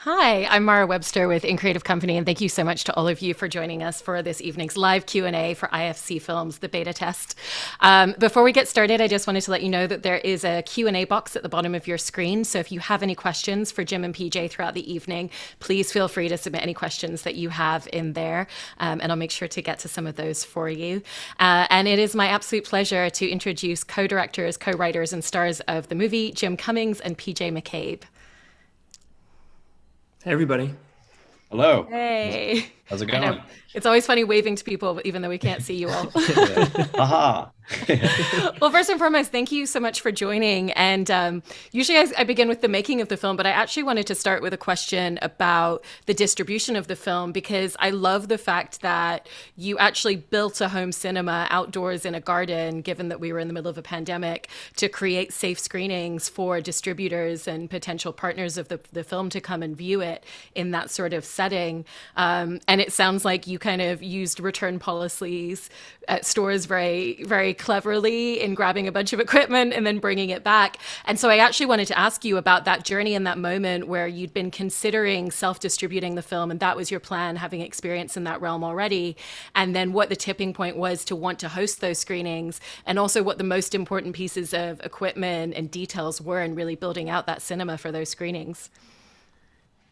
Hi, I'm Mara Webster with In Creative Company, and thank you so much to all of you for joining us for this evening's live Q&A for IFC Films, the beta test. Before we get started, I just wanted to let you know that there is a Q&A box at the bottom of your screen, so if you have any questions for Jim and PJ throughout the evening, please feel free to submit any questions that you have in there, and I'll make sure to get to some of those for you. And it is my absolute pleasure to introduce co-directors, co-writers, and stars of the movie, Jim Cummings and PJ Mccabe. Hey, everybody. Hello. Hey. How's it I know. going? It's always funny waving to people, even though we can't see you all. Yeah. Haha. Well, first and foremost, thank you so much for joining. And usually I begin with the making of the film, but I actually wanted to start with a question about the distribution of the film, because I love the fact that you actually built a home cinema outdoors in a garden, given that we were in the middle of a pandemic, to create safe screenings for distributors and potential partners of the film to come and view it in that sort of setting. And it sounds like you kind of used return policies at stores very, very cleverly in grabbing a bunch of equipment and then bringing it back. And so I actually wanted to ask you about that journey and that moment where you'd been considering self-distributing the film, and that was your plan, having experience in that realm already, and then what the tipping point was to want to host those screenings, and also what the most important pieces of equipment and details were in really building out that cinema for those screenings.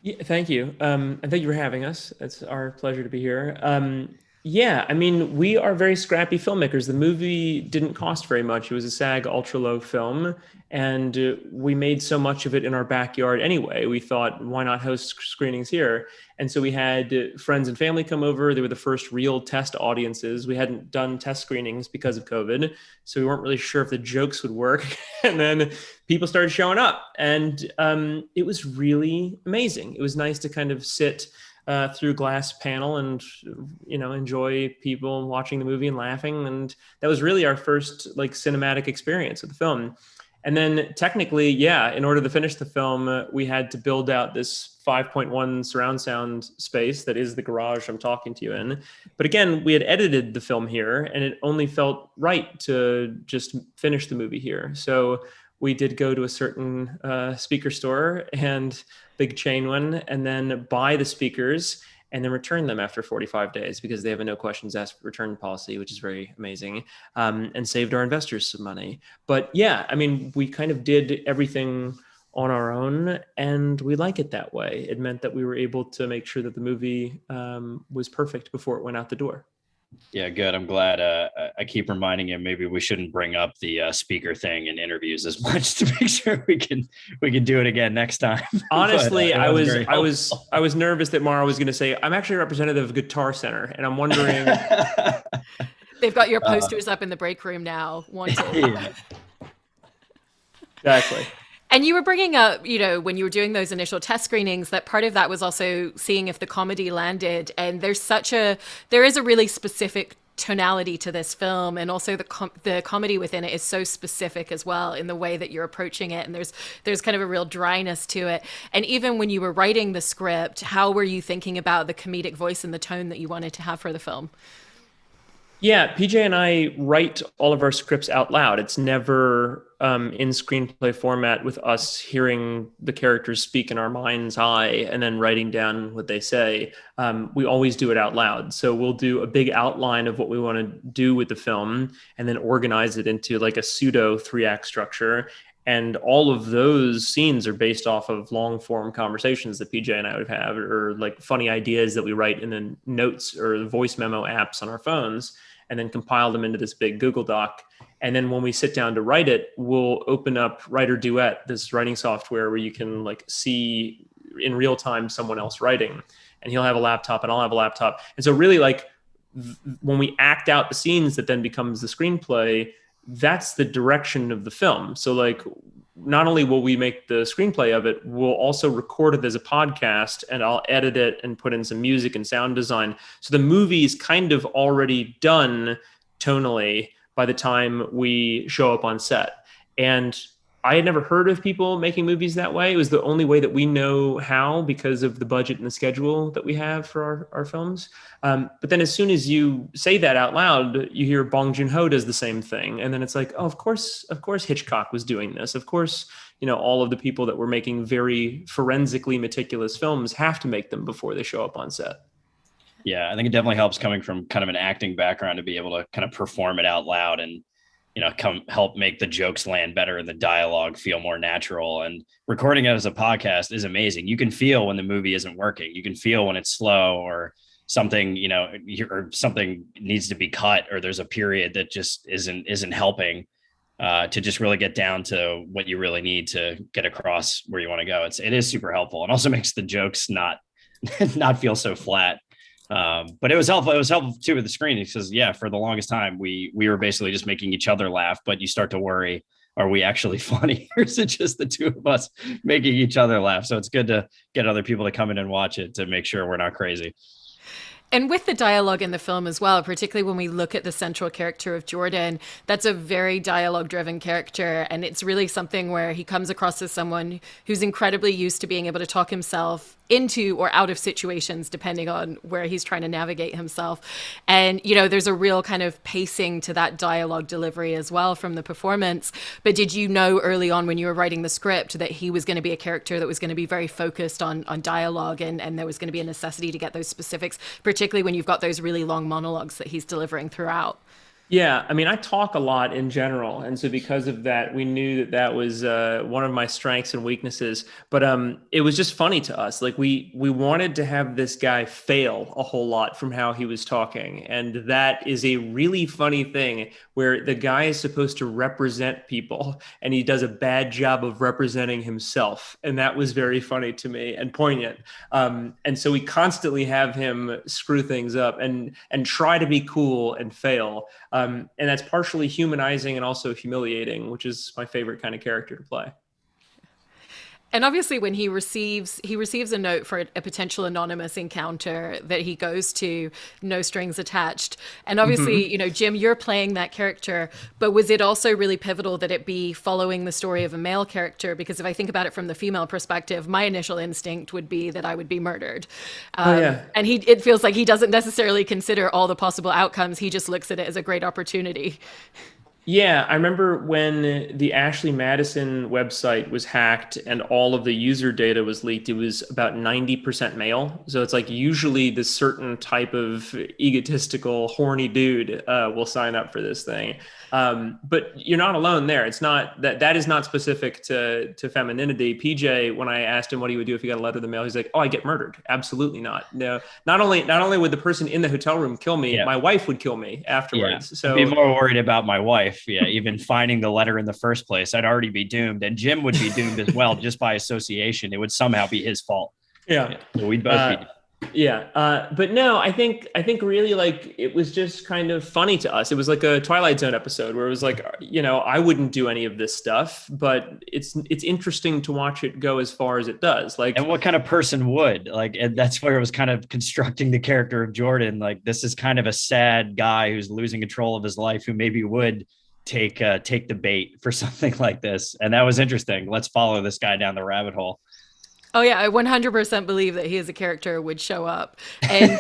Yeah, thank you. And thank you for having us. It's our pleasure to be here. Yeah, I mean, we are very scrappy filmmakers. The movie didn't cost very much. It was a SAG ultra low film, and we made so much of it in our backyard anyway. We thought, why not host screenings here? And so we had friends and family come over. They were the first real test audiences. We hadn't done test screenings because of COVID, so we weren't really sure if the jokes would work. And then people started showing up, and it was really amazing. It was nice to kind of sit through glass panel and enjoy people watching the movie and laughing, and that was really our first like cinematic experience of the film. And then technically, yeah, in order to finish the film, we had to build out this 5.1 surround sound space that is the garage I'm talking to you in. But again, we had edited the film here, and it only felt right to just finish the movie here. So we did go to a certain speaker store, and big chain one, and then buy the speakers and then return them after 45 days because they have a no questions asked return policy, which is very amazing, and saved our investors some money. But yeah, I mean, we kind of did everything on our own, and we like it that way. It meant that we were able to make sure that the movie was perfect before it went out the door. Yeah, good. I'm glad. I keep reminding him maybe we shouldn't bring up the speaker thing in interviews as much to make sure we can do it again next time. Honestly, But, I was nervous that Mara was going to say, I'm actually a representative of Guitar Center, and I'm wondering. They've got your posters up in the break room now, wanted. Yeah. Exactly. And you were bringing up, when you were doing those initial test screenings, that part of that was also seeing if the comedy landed. And there is a really specific tonality to this film, and also the comedy within it is so specific as well in the way that you're approaching it. And there's kind of a real dryness to it. And even when you were writing the script, how were you thinking about the comedic voice and the tone that you wanted to have for the film? Yeah, PJ and I write all of our scripts out loud. It's never in screenplay format with us hearing the characters speak in our mind's eye and then writing down what they say. We always do it out loud. So we'll do a big outline of what we want to do with the film and then organize it into like a pseudo 3-act structure. And all of those scenes are based off of long form conversations that PJ and I would have, or like funny ideas that we write in the notes or the voice memo apps on our phones, and then compile them into this big Google Doc. And then when we sit down to write it, we'll open up Writer Duet, this writing software where you can like see in real time someone else writing, and he'll have a laptop and I'll have a laptop. And so really like when we act out the scenes that then becomes the screenplay, that's the direction of the film. So like, not only will we make the screenplay of it, we'll also record it as a podcast, and I'll edit it and put in some music and sound design. So the movie's kind of already done tonally by the time we show up on set. And I had never heard of people making movies that way. It was the only way that we know how because of the budget and the schedule that we have for our films. But then as soon as you say that out loud, you hear Bong Joon-ho does the same thing. And then it's like, oh, of course Hitchcock was doing this. Of course, all of the people that were making very forensically meticulous films have to make them before they show up on set. Yeah, I think it definitely helps coming from kind of an acting background to be able to kind of perform it out loud and, help make the jokes land better and the dialogue feel more natural. And recording it as a podcast is amazing. You can feel when the movie isn't working. You can feel when it's slow or something, or something needs to be cut, or there's a period that just isn't helping to just really get down to what you really need to get across where you want to go. It is super helpful, and also makes the jokes not feel so flat. But it was helpful. It was helpful too with the screen. He says, yeah, for the longest time, we were basically just making each other laugh, but you start to worry, are we actually funny? Or is it just the two of us making each other laugh? So it's good to get other people to come in and watch it to make sure we're not crazy. And with the dialogue in the film as well, particularly when we look at the central character of Jordan, that's a very dialogue-driven character. And it's really something where he comes across as someone who's incredibly used to being able to talk himself into or out of situations, depending on where he's trying to navigate himself. And, there's a real kind of pacing to that dialogue delivery as well from the performance. But did you know early on when you were writing the script that he was going to be a character that was going to be very focused on dialogue, and there was going to be a necessity to get those specifics, particularly when you've got those really long monologues that he's delivering throughout? Yeah, I mean, I talk a lot in general, and so because of that, we knew that was one of my strengths and weaknesses. But it was just funny to us. Like we wanted to have this guy fail a whole lot from how he was talking, and that is a really funny thing where the guy is supposed to represent people, and he does a bad job of representing himself, and that was very funny to me and poignant. And so we constantly have him screw things up and try to be cool and fail. And that's partially humanizing and also humiliating, which is my favorite kind of character to play. And obviously when he receives a note for a potential anonymous encounter that he goes to, no strings attached. And obviously, Jim, you're playing that character, but was it also really pivotal that it be following the story of a male character? Because if I think about it from the female perspective, my initial instinct would be that I would be murdered. And it feels like he doesn't necessarily consider all the possible outcomes. He just looks at it as a great opportunity. Yeah, I remember when the Ashley Madison website was hacked and all of the user data was leaked, it was about 90% male. So it's like usually this certain type of egotistical, horny dude will sign up for this thing. But you're not alone there. It's not that is not specific to femininity. PJ, when I asked him what he would do if he got a letter in the mail, he's like, "Oh, I get murdered." Absolutely not. No, not only would the person in the hotel room kill me, my wife would kill me afterwards. Yeah. So I'd be more worried about my wife. Yeah, even finding the letter in the first place, I'd already be doomed, and Jim would be doomed as well, just by association. It would somehow be his fault. Yeah, so we'd both be. Yeah. But no, I think really like it was just kind of funny to us. It was like a Twilight Zone episode where it was like, I wouldn't do any of this stuff, but it's interesting to watch it go as far as it does. Like, and what kind of person would like, and that's where it was kind of constructing the character of Jordan. Like, this is kind of a sad guy who's losing control of his life, who maybe would take the bait for something like this. And that was interesting. Let's follow this guy down the rabbit hole. Oh yeah, I 100% believe that he as a character would show up. And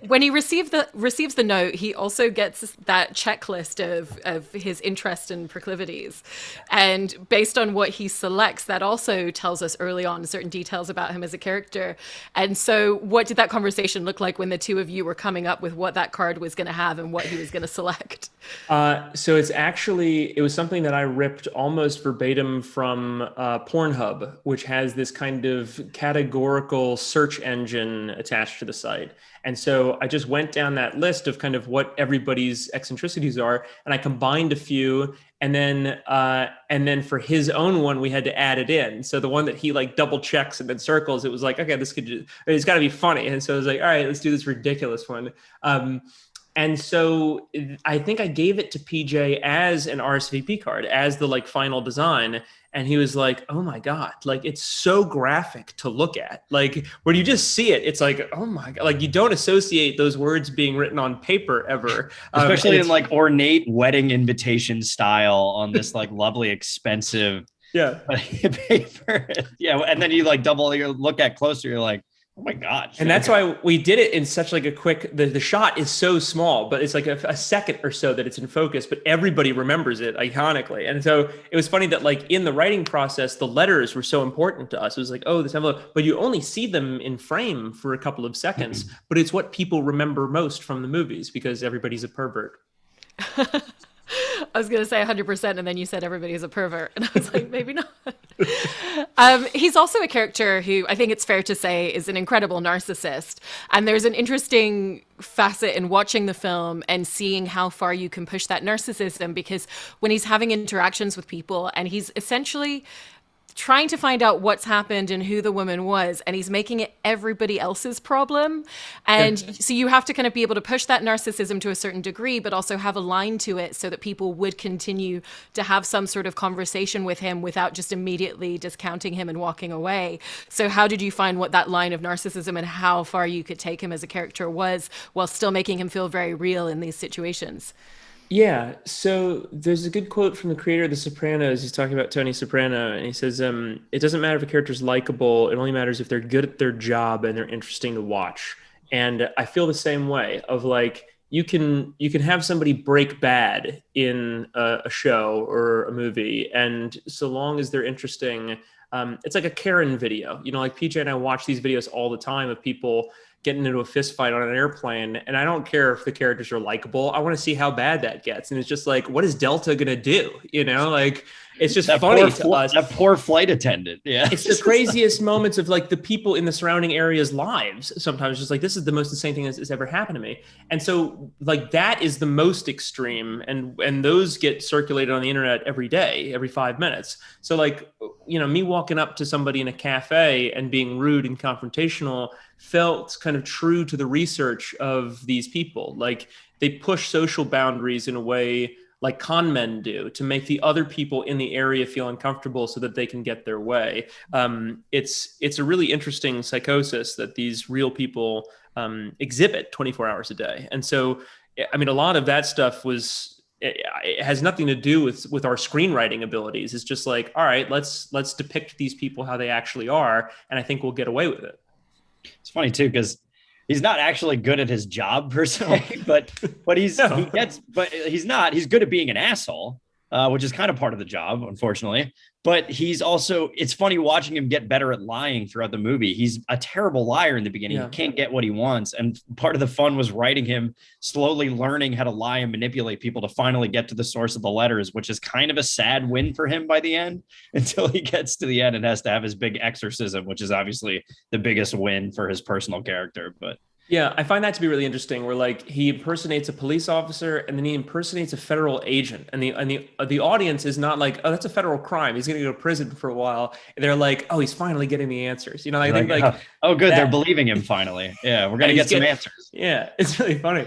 when he receives the note, he also gets that checklist of his interest and proclivities. And based on what he selects, that also tells us early on certain details about him as a character. And so what did that conversation look like when the two of you were coming up with what that card was going to have and what he was going to select? So it was something that I ripped almost verbatim from Pornhub, which has this kind of categorical search engine attached to the site. And so I just went down that list of kind of what everybody's eccentricities are, and I combined a few, and then for his own one, we had to add it in. So the one that he like double checks and then circles, it was like, okay, it's got to be funny. And so I was like, all right, let's do this ridiculous one. And so I think I gave it to PJ as an RSVP card, as the like final design. And he was like, oh my God, like it's so graphic to look at. Like when you just see it, it's like, oh my God, like you don't associate those words being written on paper ever. Especially in like ornate wedding invitation style on this like lovely, expensive paper. Yeah. And then you like you look at closer, you're like, Oh my God. And that's why we did it in such like a quick, the shot is so small, but it's like a second or so that it's in focus, but everybody remembers it iconically. And so it was funny that like in the writing process, the letters were so important to us. It was like, oh, this envelope, but you only see them in frame for a couple of seconds, but it's what people remember most from the movies because everybody's a pervert. I was going to say 100%, and then you said everybody's a pervert. And I was like, maybe not. He's also a character who I think it's fair to say is an incredible narcissist. And there's an interesting facet in watching the film and seeing how far you can push that narcissism, because when he's having interactions with people and he's essentially trying to find out what's happened and who the woman was, and he's making it everybody else's problem. And so you have to kind of be able to push that narcissism to a certain degree, but also have a line to it so that people would continue to have some sort of conversation with him without just immediately discounting him and walking away. So how did you find what that line of narcissism and how far you could take him as a character was while still making him feel very real in these situations? Yeah, so there's a good quote from the creator of The Sopranos. He's talking about Tony Soprano, and he says, it doesn't matter if a character's likable. It only matters if they're good at their job and they're interesting to watch. And I feel the same way of like, you can have somebody break bad in a show or a movie, and so long as they're interesting, it's like a Karen video. You know, like PJ and I watch these videos all the time of people getting into a fist fight on an airplane, and I don't care if the characters are likable. I want to see how bad that gets. And it's just like, what is Delta gonna do? You know, like it's just that funny to us. That poor flight attendant. Yeah, it's the craziest moments of like the people in the surrounding areas' lives. Sometimes just like, this is the most insane thing that's ever happened to me. And so like that is the most extreme, and those get circulated on the internet every day, every 5 minutes. So like, you know, me walking up to somebody in a cafe and being rude and confrontational felt kind of true to the research of these people. Like they push social boundaries in a way like con men do to make the other people in the area feel uncomfortable so that they can get their way. It's a really interesting psychosis that these real people exhibit 24 hours a day. And so, I mean, a lot of that stuff it has nothing to do with our screenwriting abilities. It's just like, all right, let's depict these people how they actually are, and I think we'll get away with it. It's funny too, because he's not actually good at his job per se, but he's good at being an asshole, which is kind of part of the job, unfortunately. But he's also, it's funny watching him get better at lying throughout the movie. He's a terrible liar in the beginning. Yeah. He can't get what he wants. And part of the fun was writing him slowly learning how to lie and manipulate people to finally get to the source of the letters, which is kind of a sad win for him by the end, until he gets to the end and has to have his big exorcism, which is obviously the biggest win for his personal character. But yeah, I find that to be really interesting, where like he impersonates a police officer and then he impersonates a federal agent, and the audience is not like, oh, that's a federal crime, he's going to go to prison for a while. And they're like, oh, he's finally getting the answers. You know, I think like, oh, good, they're believing him finally. Yeah, we're going to get some answers. Yeah, it's really funny.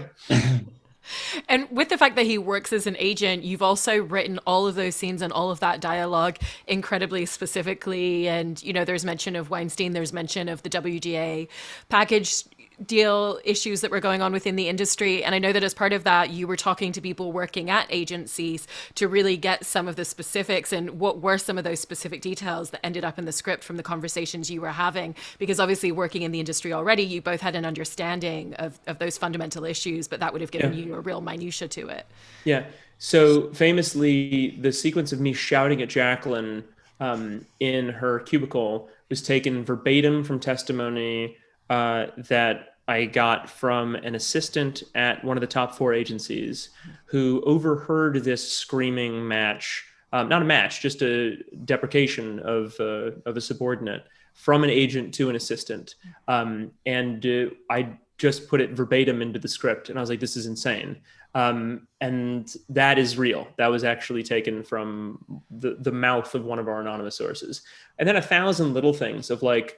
And with the fact that he works as an agent, you've also written all of those scenes and all of that dialogue incredibly specifically. And, you know, there's mention of Weinstein, there's mention of the WGA package deal issues that were going on within the industry. And I know that as part of that, you were talking to people working at agencies to really get some of the specifics. And what were some of those specific details that ended up in the script from the conversations you were having? Because obviously working in the industry already, you both had an understanding of those fundamental issues, but that would have given you a real minutia to it. Yeah. So famously, the sequence of me shouting at Jacqueline in her cubicle was taken verbatim from testimony that I got from an assistant at one of the top 4 agencies who overheard this screaming match, not a match, just a deprecation of a subordinate from an agent to an assistant. And I just put it verbatim into the script, and I was like, this is insane. And that is real. That was actually taken from the mouth of one of our anonymous sources. And then 1,000 little things of like,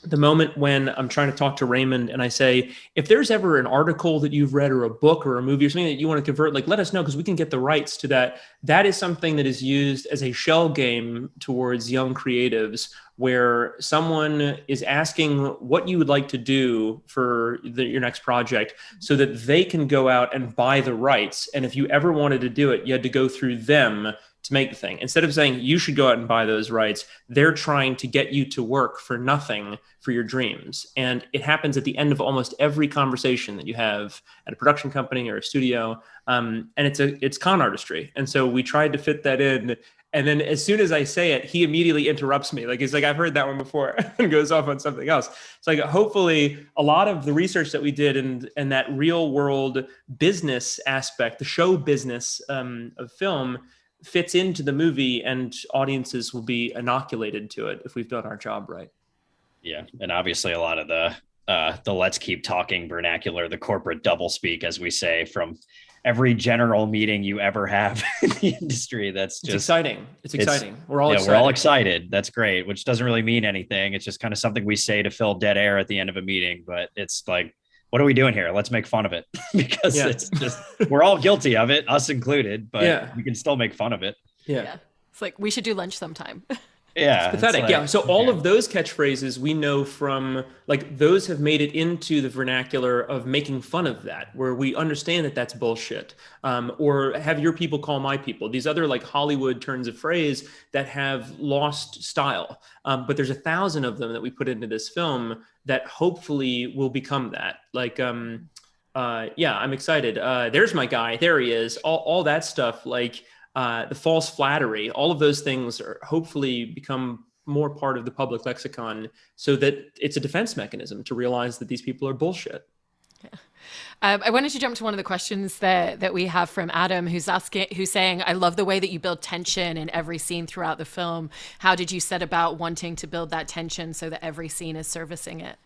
the moment when I'm trying to talk to Raymond and I say, if there's ever an article that you've read or a book or a movie or something that you want to convert, like, let us know, because we can get the rights to that. That is something that is used as a shell game towards young creatives where someone is asking what you would like to do for your next project so that they can go out and buy the rights. And if you ever wanted to do it, you had to go through them to make the thing. Instead of saying you should go out and buy those rights, they're trying to get you to work for nothing for your dreams. And it happens at the end of almost every conversation that you have at a production company or a studio. And it's con artistry. And so we tried to fit that in. And then as soon as I say it, he immediately interrupts me. Like, he's like, I've heard that one before, and goes off on something else. It's like, hopefully a lot of the research that we did and that real world business aspect, the show business of film, fits into the movie, and audiences will be inoculated to it if we've done our job right. Yeah. And obviously a lot of the let's keep talking vernacular, the corporate doublespeak, as we say, from every general meeting you ever have in the industry. That's just exciting. It's exciting. We're all excited. We're all excited. That's great, which doesn't really mean anything. It's just kind of something we say to fill dead air at the end of a meeting, but it's like, what are we doing here? Let's make fun of it because it's just, we're all guilty of it, us included, but we can still make fun of it. Yeah. It's like, we should do lunch sometime. Yeah. It's pathetic. Like, so all of those catchphrases we know from, like, those have made it into the vernacular of making fun of that, where we understand that that's bullshit. Or have your people call my people. These other like Hollywood turns of phrase that have lost style. But there's 1,000 of them that we put into this film that hopefully will become that. Like, I'm excited. There's my guy. There he is. All that stuff. Like, the false flattery, all of those things are hopefully become more part of the public lexicon, so that it's a defense mechanism to realize that these people are bullshit. Yeah. I wanted to jump to one of the questions that we have from Adam, who's saying, I love the way that you build tension in every scene throughout the film. How did you set about wanting to build that tension so that every scene is servicing it?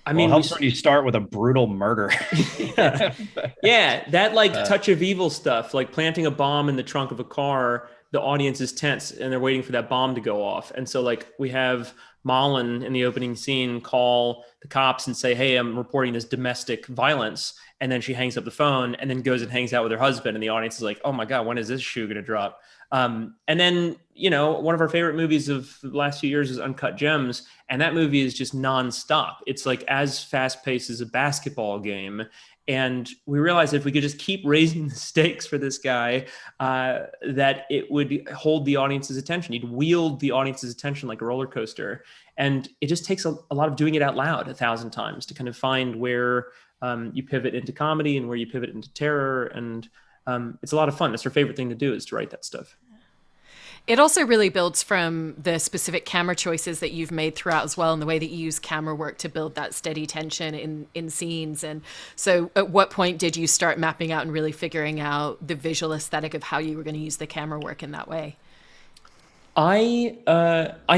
I mean, helps when you start with a brutal murder. That like touch of evil stuff, like planting a bomb in the trunk of a car. The audience is tense and they're waiting for that bomb to go off. And so like we have Malin in the opening scene call the cops and say, hey, I'm reporting this domestic violence. And then she hangs up the phone and then goes and hangs out with her husband. And the audience is like, oh my God, when is this shoe going to drop? And then, one of our favorite movies of the last few years is Uncut Gems. And that movie is just nonstop. It's like as fast paced as a basketball game. And we realized if we could just keep raising the stakes for this guy, that it would hold the audience's attention. You'd wield the audience's attention like a roller coaster. And it just takes a lot of doing it out loud 1,000 times to kind of find where you pivot into comedy and where you pivot into terror. And it's a lot of fun. That's our favorite thing to do, is to write that stuff. It also really builds from the specific camera choices that you've made throughout as well, and the way that you use camera work to build that steady tension in scenes. And so at what point did you start mapping out and really figuring out the visual aesthetic of how you were going to use the camera work in that way? I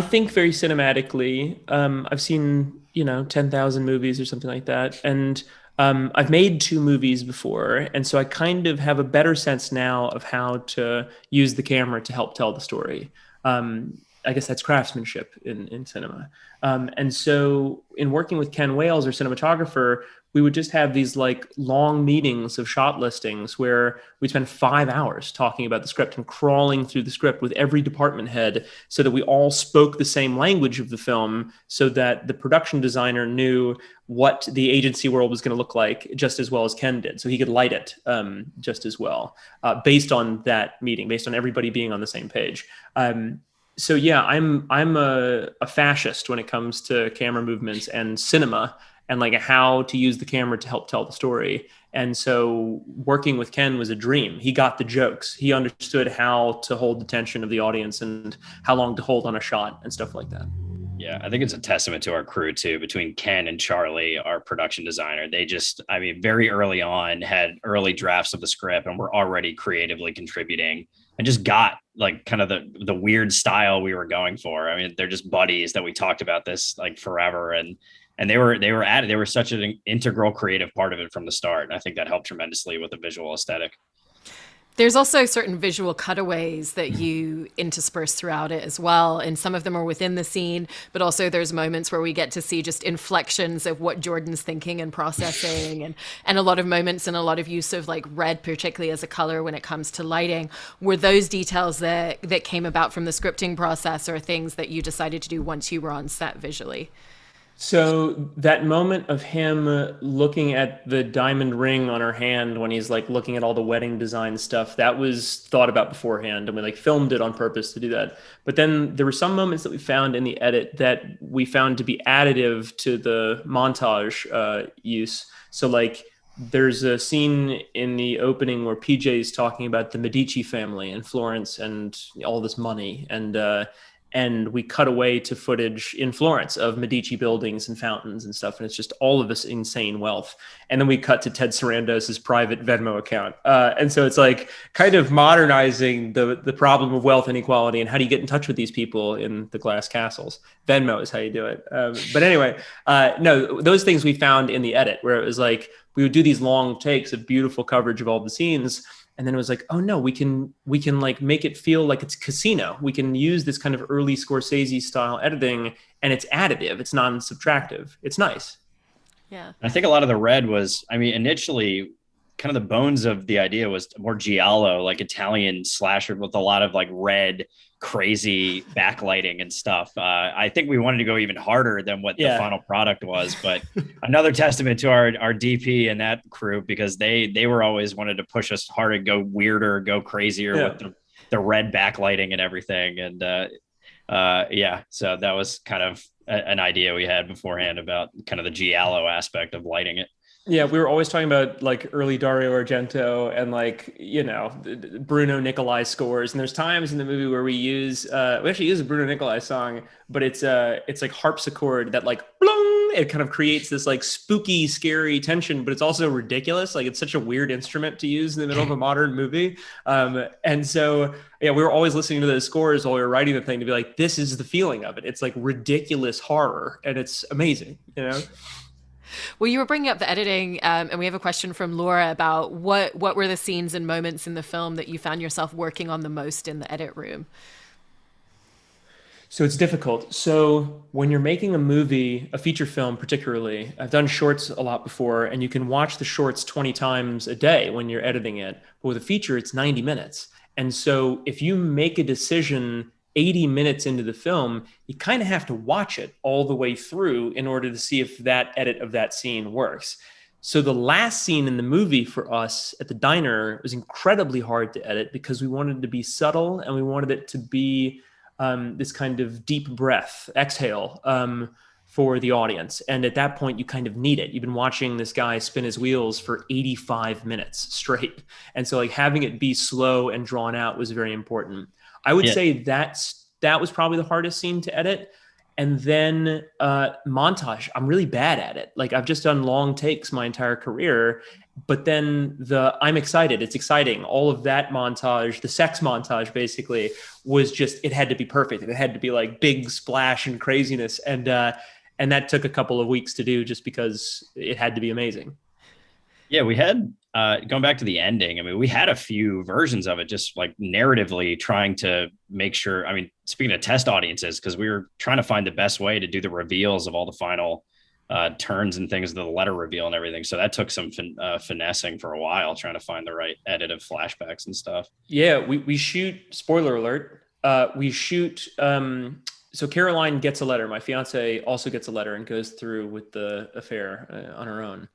think very cinematically. I've seen, 10,000 movies or something like that. And I've made 2 movies before, and so I kind of have a better sense now of how to use the camera to help tell the story. I guess that's craftsmanship in cinema. And so in working with Ken Wales, our cinematographer, we would just have these like long meetings of shot listings where we'd spend 5 hours talking about the script and crawling through the script with every department head so that we all spoke the same language of the film, so that the production designer knew what the agency world was going to look like just as well as Ken did. So he could light it just as well, based on that meeting, based on everybody being on the same page. So yeah, I'm a fascist when it comes to camera movements and cinema, and like how to use the camera to help tell the story. And so working with Ken was a dream. He got the jokes. He understood how to hold the tension of the audience and how long to hold on a shot and stuff like that. Yeah, I think it's a testament to our crew too, between Ken and Charlie, our production designer. They just, very early on had early drafts of the script and were already creatively contributing, and just got like kind of the weird style we were going for. They're just buddies that we talked about this like forever. And they were at it. They were such an integral creative part of it from the start. And I think that helped tremendously with the visual aesthetic. There's also certain visual cutaways that you intersperse throughout it as well. And some of them are within the scene, but also there's moments where we get to see just inflections of what Jordan's thinking and processing, and a lot of moments and a lot of use of like red, particularly as a color when it comes to lighting. Were those details that came about from the scripting process, or things that you decided to do once you were on set visually? So that moment of him looking at the diamond ring on her hand when he's like looking at all the wedding design stuff, that was thought about beforehand, and we like filmed it on purpose to do that. But then there were some moments that we found in the edit that we found to be additive to the montage use. So like there's a scene in the opening where PJ is talking about the Medici family in Florence and all this money, and we cut away to footage in Florence of Medici buildings and fountains and stuff. And it's just all of this insane wealth. And then we cut to Ted Sarandos's private Venmo account. And so it's like kind of modernizing the problem of wealth inequality and how do you get in touch with these people in the glass castles. Venmo is how you do it. But anyway, no, those things we found in the edit where it was like, we would do these long takes of beautiful coverage of all the scenes. And then it was like, oh no, we can like make it feel like it's Casino. We can use this kind of early Scorsese style editing, and it's additive. It's non-subtractive. It's nice. Yeah. I think a lot of the red was, I mean, initially kind of the bones of the idea was more giallo, like Italian slasher with a lot of like red, crazy backlighting and stuff. I think we wanted to go even harder than what the final product was, but another testament to our DP and that crew, because they were always wanted to push us hard and go weirder, go crazier with the red backlighting and everything. And so that was kind of an idea we had beforehand about kind of the giallo aspect of lighting it. Yeah, we were always talking about like early Dario Argento and like, you know, Bruno Nicolai scores. And there's times in the movie where we actually use a Bruno Nicolai song, but it's like harpsichord that like, blung, it kind of creates this like spooky, scary tension, but it's also ridiculous. Like it's such a weird instrument to use in the middle of a modern movie. And so, yeah, we were always listening to those scores while we were writing the thing to be like, this is the feeling of it. It's like ridiculous horror and it's amazing, you know? Well, you were bringing up the editing, and we have a question from Laura about what were the scenes and moments in the film that you found yourself working on the most in the edit room? So it's difficult. So when you're making a movie, a feature film particularly, I've done shorts a lot before, and you can watch the shorts 20 times a day when you're editing it. But with a feature, it's 90 minutes. And so if you make a decision 80 minutes into the film, you kind of have to watch it all the way through in order to see if that edit of that scene works. So the last scene in the movie for us at the diner was incredibly hard to edit because we wanted it to be subtle and we wanted it to be this kind of deep breath, exhale for the audience. And at that point, you kind of need it. You've been watching this guy spin his wheels for 85 minutes straight. And so like having it be slow and drawn out was very important. I would say that was probably the hardest scene to edit. And then montage, I'm really bad at it. Like I've just done long takes my entire career, but then I'm excited. It's exciting. All of that montage, the sex montage basically was just, it had to be perfect. It had to be like big splash and craziness. And that took a couple of weeks to do just because it had to be amazing. Yeah, we had, going back to the ending, I mean, we had a few versions of it, just like narratively trying to make sure, I mean, speaking of test audiences, because we were trying to find the best way to do the reveals of all the final turns and things, the letter reveal and everything. So that took some finessing for a while, trying to find the right edit of flashbacks and stuff. Yeah, we shoot, spoiler alert, we shoot, so Caroline gets a letter. My fiance also gets a letter and goes through with the affair on her own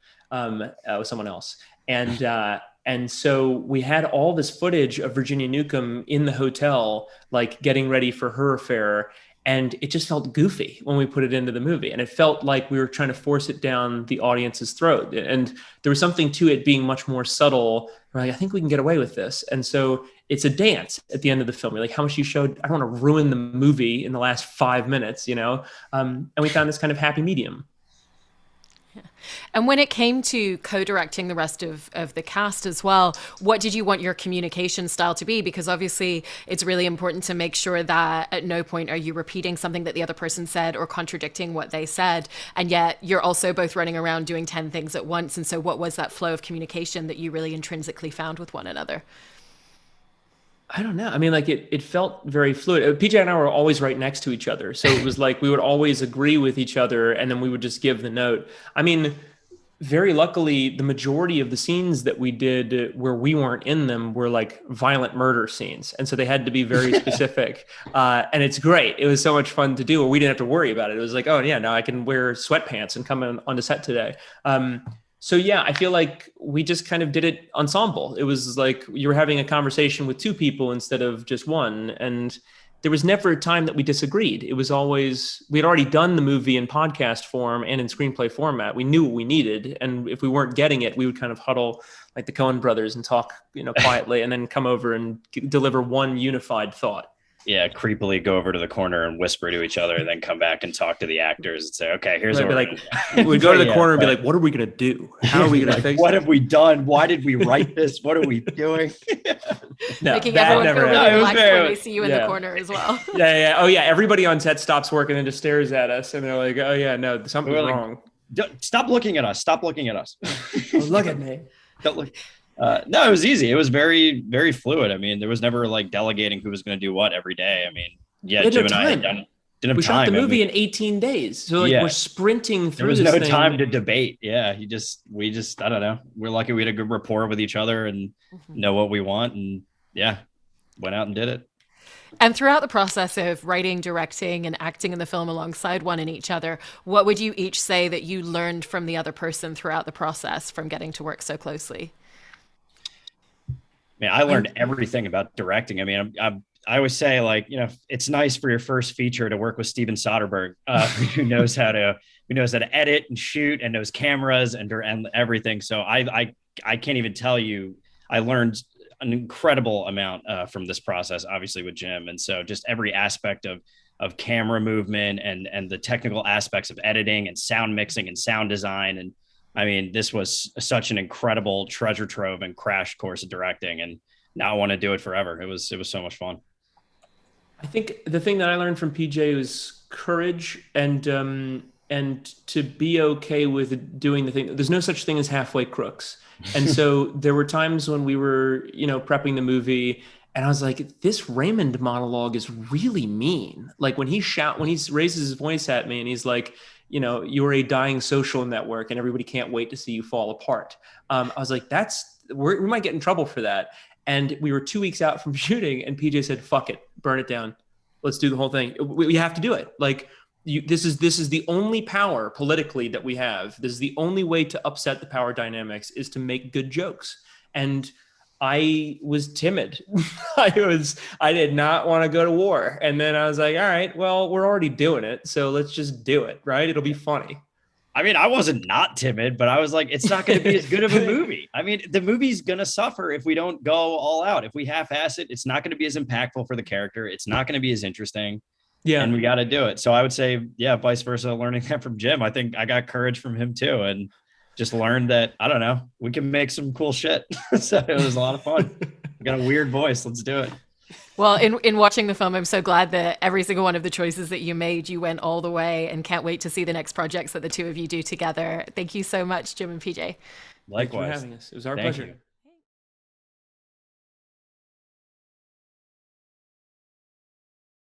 with someone else. And so we had all this footage of Virginia Newcomb in the hotel, like getting ready for her affair. And it just felt goofy when we put it into the movie. And it felt like we were trying to force it down the audience's throat. And there was something to it being much more subtle. We're like, I think we can get away with this. And so it's a dance at the end of the film. You're like, how much you showed? I don't want to ruin the movie in the last 5 minutes, you know? And we found this kind of happy medium. And when it came to co-directing the rest of the cast as well, what did you want your communication style to be? Because obviously it's really important to make sure that at no point are you repeating something that the other person said or contradicting what they said. And yet you're also both running around doing 10 things at once. And so what was that flow of communication that you really intrinsically found with one another? I don't know. I mean, like it felt very fluid. PJ and I were always right next to each other. So it was like we would always agree with each other and then we would just give the note. I mean, very luckily, the majority of the scenes that we did where we weren't in them were like violent murder scenes. And so they had to be very specific. And it's great. It was so much fun to do. We didn't have to worry about it. It was like, oh, yeah, now I can wear sweatpants and come onto set today. So yeah, I feel like we just kind of did it ensemble. It was like you were having a conversation with two people instead of just one. And there was never a time that we disagreed. It was always, we had already done the movie in podcast form and in screenplay format. We knew what we needed. And if we weren't getting it, we would kind of huddle like the Coen brothers and talk, quietly and then come over and deliver one unified thought. Yeah, creepily go over to the corner and whisper to each other, and then come back and talk to the actors and say, "Okay, here's what we'd go to the corner and be like, what are we going to do? How are we going to fix what it? have we done? Why did we write this? What are we doing?" Making everyone feel really relaxed when they see you in the corner as well. Yeah. Oh yeah, everybody on set stops working and just stares at us, and they're like, "Oh yeah, no, something's wrong. Stop looking at us. Stop looking at us. Look at me. Don't look." No, it was easy. It was very, very fluid. I mean, there was never like delegating who was going to do what every day. I mean, yeah, Jim and I didn't have time. We shot the movie in 18 days. So like we're sprinting through this thing. There was no time to debate. Yeah. We just, I don't know. We're lucky we had a good rapport with each other and know what we want. And yeah, went out and did it. And throughout the process of writing, directing, and acting in the film alongside one and each other, what would you each say that you learned from the other person throughout the process from getting to work so closely? Man, I learned everything about directing. I mean, I always say, like, it's nice for your first feature to work with Steven Soderbergh, who knows how to edit and shoot and knows cameras and everything. So I can't even tell you. I learned an incredible amount from this process, obviously with Jim, and so just every aspect of camera movement and the technical aspects of editing and sound mixing and sound design. And I mean, this was such an incredible treasure trove and crash course of directing, and now I want to do it forever. It was so much fun. I think the thing that I learned from PJ was courage and to be okay with doing the thing. There's no such thing as halfway crooks. And so there were times when we were, prepping the movie, and I was like, this Raymond monologue is really mean. Like when he raises his voice at me and he's like, you're a dying social network and everybody can't wait to see you fall apart. I was like, we might get in trouble for that. And we were 2 weeks out from shooting and PJ said, fuck it, burn it down. Let's do the whole thing. We have to do it. Like this is the only power politically that we have. This is the only way to upset the power dynamics is to make good jokes. And I was timid. I did not want to go to war. And then I was like, all right, well, we're already doing it. So let's just do it. Right. It'll be funny. I mean, I wasn't not timid, but I was like, it's not going to be as good of a movie. I mean, the movie's going to suffer if we don't go all out. If we half-ass it, it's not going to be as impactful for the character. It's not going to be as interesting. Yeah. And we got to do it. So I would say, yeah, vice versa, learning that from Jim. I think I got courage from him too. And just learned that, I don't know, we can make some cool shit. So it was a lot of fun. We got a weird voice. Let's do it. Well, in watching the film, I'm so glad that every single one of the choices that you made, you went all the way, and can't wait to see the next projects that the two of you do together. Thank you so much, Jim and PJ. Likewise. Thanks for having us. It was our pleasure. You.